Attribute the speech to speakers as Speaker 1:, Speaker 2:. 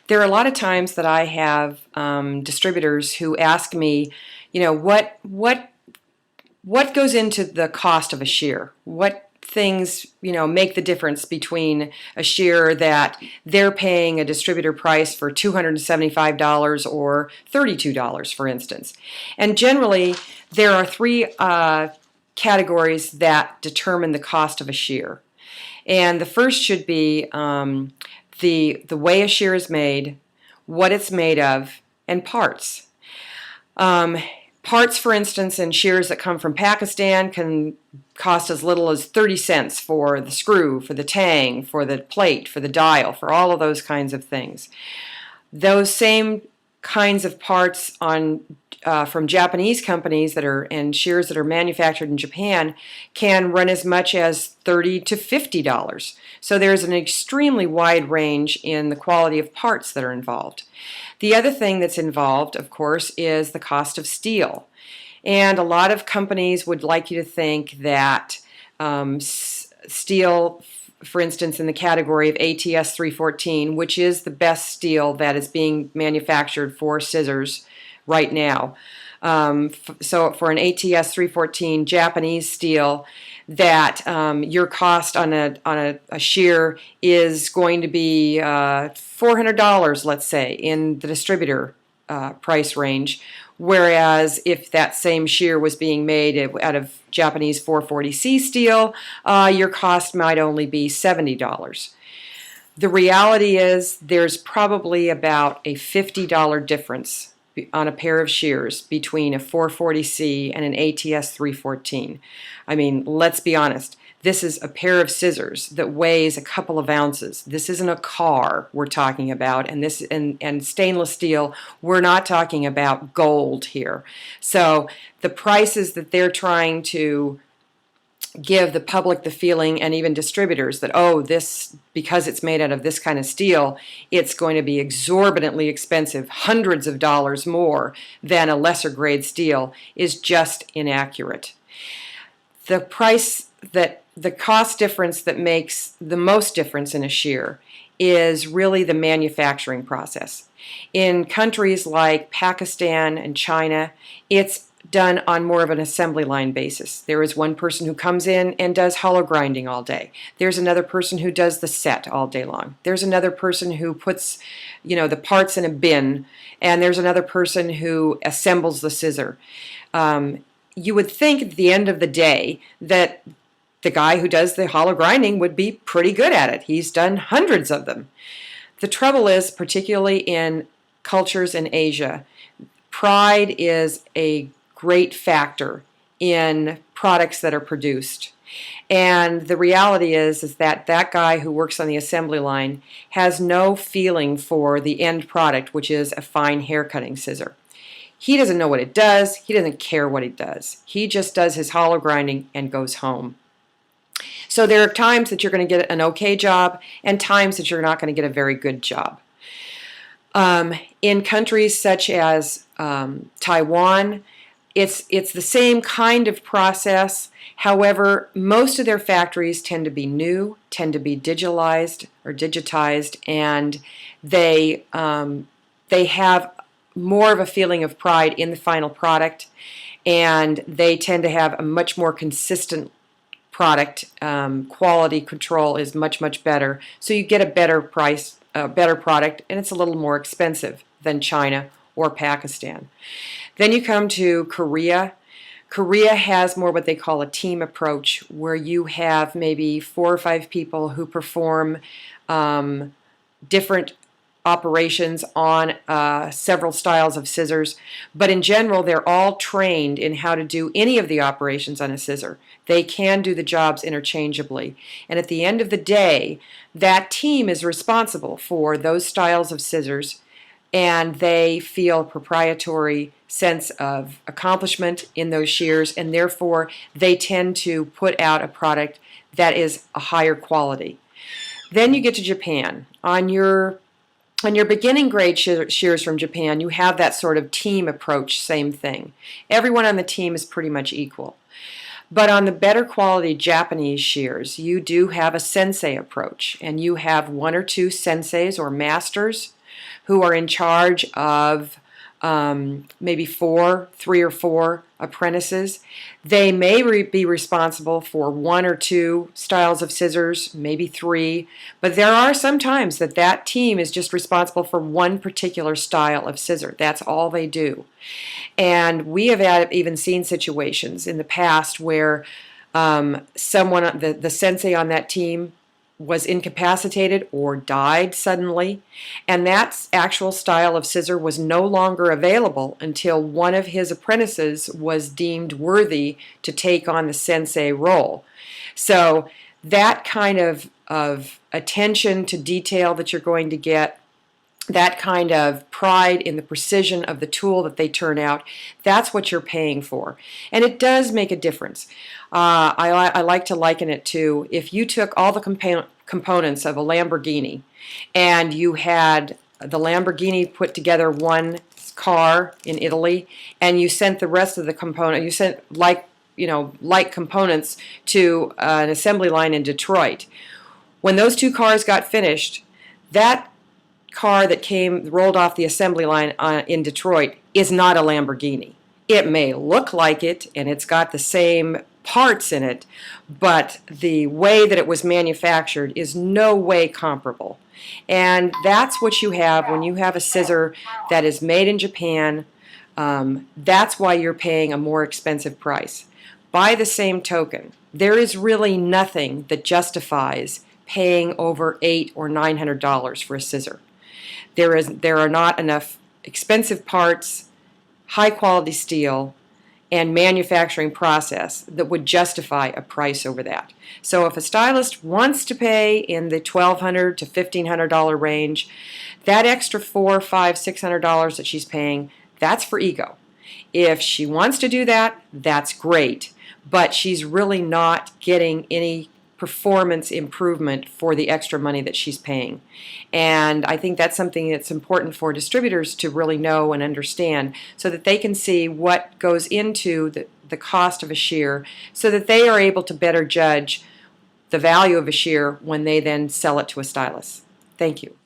Speaker 1: There are a lot of times that I have distributors who ask me, what goes into the cost of a shear? What things, make the difference between a shear that they're paying a distributor price for $275 or $32, for instance. And generally, there are three categories that determine the cost of a shear. And the first should be the way a shear is made, what it's made of, and parts. Parts, for instance, in shears that come from Pakistan can cost as little as 30 cents for the screw, for the tang, for the plate, for the dial, for all of those kinds of things. Those same kinds of parts from Japanese companies and shears that are manufactured in Japan can run as much as $30 to $50. So there's an extremely wide range in the quality of parts that are involved. The other thing that's involved, of course, is the cost of steel. And a lot of companies would like you to think that steel, for instance, in the category of ATS 314, which is the best steel that is being manufactured for scissors right now. So for an ATS 314 Japanese steel, that your cost on a shear is going to be $400, let's say, in the distributor price range, whereas if that same shear was being made out of Japanese 440C steel, your cost might only be $70. The reality is there's probably about a $50 difference on a pair of shears between a 440C and an ATS 314. I mean, let's be honest. This is a pair of scissors that weighs a couple of ounces. This isn't a car we're talking about, and stainless steel, we're not talking about gold here. So the prices that they're trying to give the public the feeling, and even distributors, that, oh, this, because it's made out of this kind of steel, it's going to be exorbitantly expensive, hundreds of dollars more than a lesser grade steel, is just inaccurate. The cost difference that makes the most difference in a shear is really the manufacturing process. In countries like Pakistan and China, it's done on more of an assembly line basis. There is one person who comes in and does hollow grinding all day. There's another person who does the set all day long. There's another person who puts, the parts in a bin, and there's another person who assembles the scissor. You would think at the end of the day that the guy who does the hollow grinding would be pretty good at it. He's done hundreds of them. The trouble is, particularly in cultures in Asia, pride is a great factor in products that are produced. And the reality is that guy who works on the assembly line has no feeling for the end product, which is a fine hair cutting scissor. He doesn't know what it does. He doesn't care what it does. He just does his hollow grinding and goes home. So there are times that you're going to get an okay job and times that you're not going to get a very good job. In countries such as Taiwan, it's the same kind of process. However, most of their factories tend to be new, tend to be digitalized, and they have more of a feeling of pride in the final product, and they tend to have a much more consistent product. Quality control is much, much better, so you get a better price, a better product, and it's a little more expensive than China or Pakistan. Then you come to Korea. Korea has more what they call a team approach, where you have maybe 4 or 5 people who perform different operations on several styles of scissors, but in general they're all trained in how to do any of the operations on a scissor. They can do the jobs interchangeably, and at the end of the day, that team is responsible for those styles of scissors, and they feel a proprietary sense of accomplishment in those shears, and therefore they tend to put out a product that is a higher quality. Then you get to Japan. On your beginning grade shears from Japan, you have that sort of team approach, same thing. Everyone on the team is pretty much equal. But on the better quality Japanese shears, you do have a sensei approach, and you have 1 or 2 senseis or masters who are in charge of maybe 3 or 4 apprentices. They may be responsible for 1 or 2 styles of scissors, maybe 3, but there are some times that that team is just responsible for one particular style of scissor. That's all they do. And we have even seen situations in the past where someone, the sensei on that team, was incapacitated or died suddenly, and that actual style of scissor was no longer available until one of his apprentices was deemed worthy to take on the sensei role. So that kind of attention to detail that you're going to get, that kind of pride in the precision of the tool that they turn out, that's what you're paying for. And it does make a difference. I like to liken it to if you took all the components of a Lamborghini and you had the Lamborghini put together one car in Italy, and you sent the rest of the component, you sent like components to an assembly line in Detroit. When those 2 cars got finished, that car that rolled off the assembly line in Detroit is not a Lamborghini. It may look like it, and it's got the same parts in it, but the way that it was manufactured is no way comparable. And that's what you have when you have a scissor that is made in Japan. That's why you're paying a more expensive price. By the same token, there is really nothing that justifies paying over $800 or $900 for a scissor. There are not enough expensive parts, high quality steel, and manufacturing process that would justify a price over that. So if a stylist wants to pay in the $1,200 to $1,500 range, that extra $400, $500, $600 that she's paying, that's for ego. If she wants to do that, that's great, but she's really not getting any performance improvement for the extra money that she's paying. And I think that's something that's important for distributors to really know and understand, so that they can see what goes into the cost of a shear, so that they are able to better judge the value of a shear when they then sell it to a stylist. Thank you.